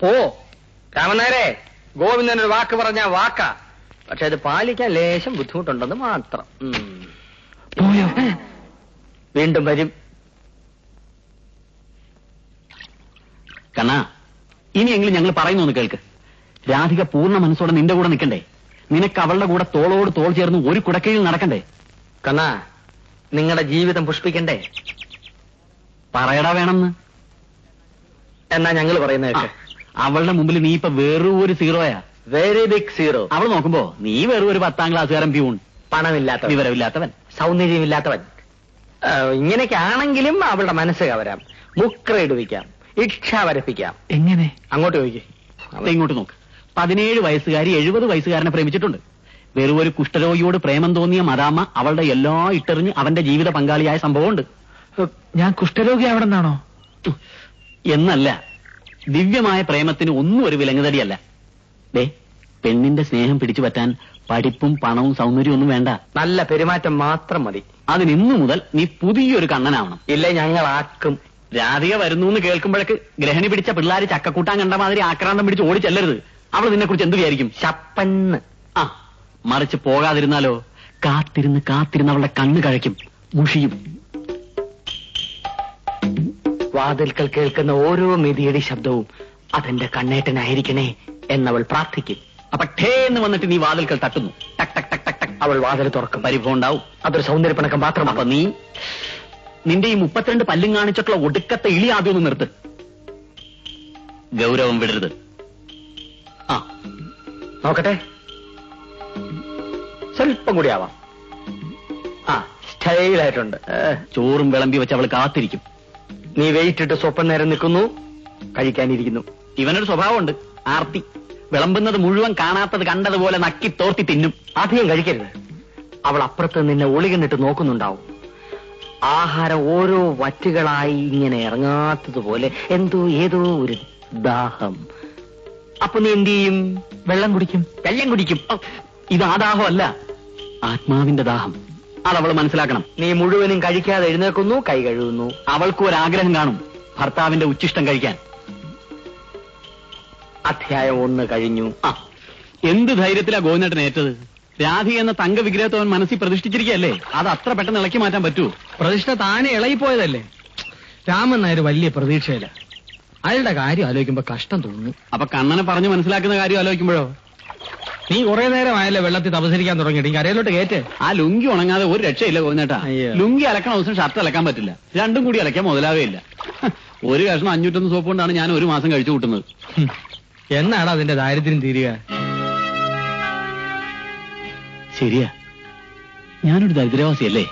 ഓ രാമനായരെ, ഗോവിന്ദൻ ഒരു വാക്ക് പറഞ്ഞ വാക്കാ, പക്ഷെ അത് പാലിക്കാൻ ലേശം ബുദ്ധിമുട്ടുണ്ടെന്ന് മാത്രം. പോയോ? വീണ്ടും വരും. കണ്ണാ, ഇനിയെങ്കിലും ഞങ്ങൾ പറയുന്നു കേൾക്ക്. രാധിക പൂർണ്ണ മനസ്സോടെ നിന്റെ കൂടെ നിൽക്കണ്ടേ? നിനക്ക് അവളുടെ കൂടെ തോളോട് തോൾ ചേർന്ന് ഒരു കുടക്കീഴിൽ നടക്കണ്ടേ? കണ്ണാ, നിങ്ങളുടെ ജീവിതം പുഷ്പിക്കണ്ടേ? പറയടാ വേണമെന്ന്. എന്നാ ഞങ്ങൾ പറയുന്നതൊക്കെ. അവളുടെ മുമ്പിൽ നീ ഇപ്പൊ വെറും ഒരു സീറോയാ. Very big zero. അവൾ നോക്കുമ്പോ നീ വെറും ഒരു 10ാം ക്ലാസ്സുകാരൻ പ്യൂൺ. പണമില്ലാത്തവൻ, വിവരമില്ലാത്തവൻ, സൗന്ദര്യമില്ലാത്തവൻ. ഇങ്ങനെയൊക്കെ ആണെങ്കിലും അവളുടെ മനസ്സ് കവരാം, മുക്ര ഇടുവിക്കാം, ഇച്ഛ വരപ്പിക്കാം. എങ്ങനെ? അങ്ങോട്ട് ചോദിക്കേ. ഇങ്ങോട്ട് നോക്ക്. 17 വയസ്സുകാരി 70 വയസ്സുകാരനെ പ്രേമിച്ചിട്ടുണ്ട്. വെറും ഒരു കുഷ്ഠരോഗിയോട് പ്രേമം തോന്നിയ മദാമ്മ അവളുടെ എല്ലാ ഇട്ടെറിഞ്ഞ് അവന്റെ ജീവിത പങ്കാളിയായ സംഭവമുണ്ട്. ഞാൻ കുഷ്ഠരോഗി ആവണമെന്നാണോ? എന്നല്ല, ദിവ്യമായ പ്രേമത്തിന് ഒന്നും ഒരു വിലങ്ങുതടിയല്ല. പെണ്ണിന്റെ സ്നേഹം പിടിച്ചു പറ്റാൻ പഠിപ്പും പണവും സൗന്ദര്യവും ഒന്നും വേണ്ട. നല്ല പെരുമാറ്റം മാത്രം മതി. അതിനിന്നു മുതൽ നീ പുതിയൊരു കണ്ണനാവണം. ഇല്ലേ ഞങ്ങളാക്കും. രാധിക വരുന്നു എന്ന് കേൾക്കുമ്പോഴേക്ക് ഗ്രഹണി പിടിച്ച പിള്ളേര് ചക്കക്കൂട്ടാൻ കണ്ട മാതിരി ആക്രാന്തം പിടിച്ച് ഓടിച്ചെല്ലരുത്. അവൾ നിന്നെ കുറിച്ച് എന്ത് വിചാരിക്കും? ശപ്പന്ന്. മറിച്ച് പോകാതിരുന്നാലോ? കാത്തിരുന്ന് അവളുടെ കണ്ണ് കഴയ്ക്കും, മുഷിയും. വാതിൽക്കൽ കേൾക്കുന്ന ഓരോ മിതിയടി ശബ്ദവും അതെന്റെ കണ്ണേട്ടനായിരിക്കണേ എന്നവൾ പ്രാർത്ഥിക്കും. അപ്പൊ ഠേ എന്ന് വന്നിട്ട് നീ വാതിൽക്കൽ തട്ടുന്നു. ടക് ടക് ടക് ടക് ടക്. അവൾ വാതിൽ തുറക്കും. പരിഭവം ഉണ്ടാവും. അതൊരു സൗന്ദര്യപ്പിണക്കം മാത്രം. അപ്പൊ നീ നിന്റെ ഈ 32 പല്ലും കാണിച്ചിട്ടുള്ള ഒടുക്കത്തെ ഇളി ആദ്യം ഒന്ന് നിർത്ത്. ഗൗരവം വിടരുത്. നോക്കട്ടെ, സ്വല്പം കൂടി ആവാം. സ്റ്റൈലായിട്ടുണ്ട്. ചോറും വിളമ്പി വെച്ച് അവൾ കാത്തിരിക്കും. നീ വെയിറ്റ് ഇട്ട് സ്വപ്പം നേരം നിൽക്കുന്നു, കഴിക്കാനിരിക്കുന്നു. ഇവനൊരു സ്വഭാവമുണ്ട്, ആർത്തി. വിളമ്പുന്നത് മുഴുവൻ കാണാത്തത് കണ്ടതുപോലെ നക്കി തോർത്തി തിന്നും. അധികം കഴിക്കരുത്. അവൾ അപ്പുറത്ത് നിന്നെ ഒളികണ്ടിട്ട് നോക്കുന്നുണ്ടാവും. ആഹാരം ഓരോ വറ്റുകളായി ഇങ്ങനെ ഇറങ്ങാത്തതുപോലെ ഏതോ ഒരു ദാഹം. അപ്പൊ നീ എന്ത് ചെയ്യും? വെള്ളം കുടിക്കും. ഇത് ആ ദാഹമല്ല, ആത്മാവിന്റെ ദാഹം. അതവൾ മനസ്സിലാക്കണം. നീ മുഴുവനും കഴിക്കാതെ എഴുന്നേൽക്കുന്നു, കൈ കഴുകുന്നു. അവൾക്കും ഒരാഗ്രഹം കാണും, ഭർത്താവിന്റെ ഉച്ചിഷ്ടം കഴിക്കാൻ. അധ്യായം 1 കഴിഞ്ഞു. എന്ത് ധൈര്യത്തിലാ ഗോവിന്ദേട്ടൻ ഏറ്റത്? രാധി എന്ന തങ്ക വിഗ്രഹത്തെ അവൻ മനസ്സിൽ പ്രതിഷ്ഠിച്ചിരിക്കുകയല്ലേ. അത് അത്ര പെട്ടെന്ന് ഇളക്കി മാറ്റാൻ പറ്റുമോ? പ്രതിഷ്ഠ താനെ ഇളകിപ്പോയതല്ലേ. രാമൻ നായർ വലിയ പ്രതീക്ഷയില്ല. അയാളുടെ കാര്യം ആലോചിക്കുമ്പോ കഷ്ടം തോന്നുന്നു. അപ്പൊ കണ്ണനെ പറഞ്ഞു മനസ്സിലാക്കുന്ന കാര്യം ആലോചിക്കുമ്പോഴോ? നീ കുറെ നേരമായല്ലേ വെള്ളത്തിൽ തപസരിക്കാൻ തുടങ്ങിയിട്ട് കരയിലോട്ട് കയറ്റ്. ആ ലുങ്കി ഉണങ്ങാതെ ഒരു രക്ഷയില്ല ഗോവിന്ദേട്ടാ. ലുങ്കി അലക്കണ ദിവസം ഷർട്ട് അലക്കാൻ പറ്റില്ല. രണ്ടും കൂടി അലക്കാൻ മുതലാവേയില്ല. ഒരു കഷ്ണം 501 സോപ്പ് കൊണ്ടാണ് ഞാൻ ഒരു മാസം കഴിച്ചു കൂട്ടുന്നത്. എന്നാണ് അതിന്റെ ദാരിദ്ര്യം തീരുക? ശരിയാ, ഞാനൊരു ദരിദ്രവാസിയല്ലേ.